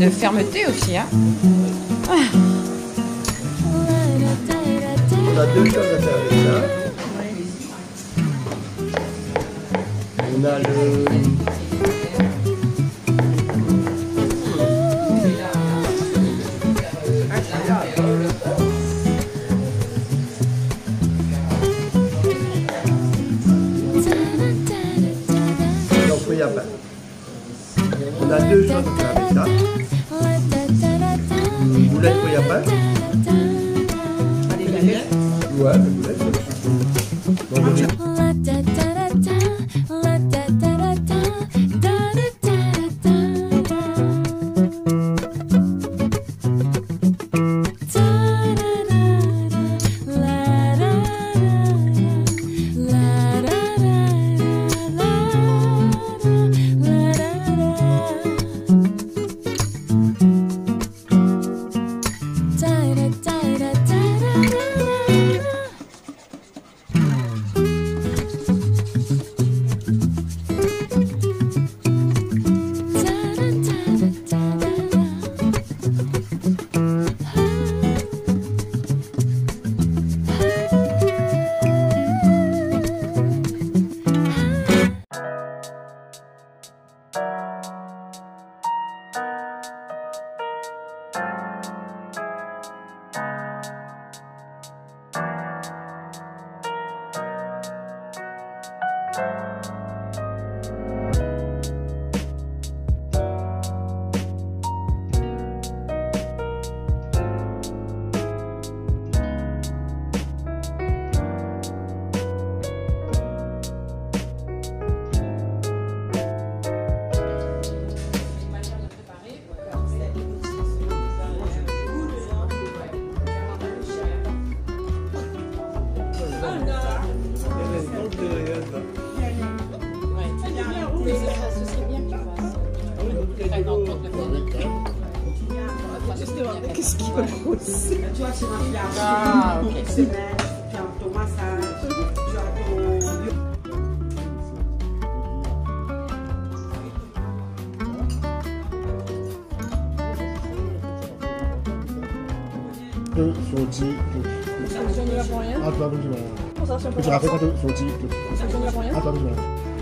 de fermeté aussi. Hein. On a deux choses à faire avec ça. On a le... On a deux choses à faire avec ça. Une boulette bouillabaisse. Des baguettes. Ouais, des boulettes. Qu'est-ce qu'il va pousser? Tu vois, c'est ma fille. Ah, ok. Tu as ton massage, tu as Sorti. Ça ne pour rien. Ah, tu vas Pour ça, c'est tu rappelles quand tu sorti. Ça ne pour rien. Ah, tu vas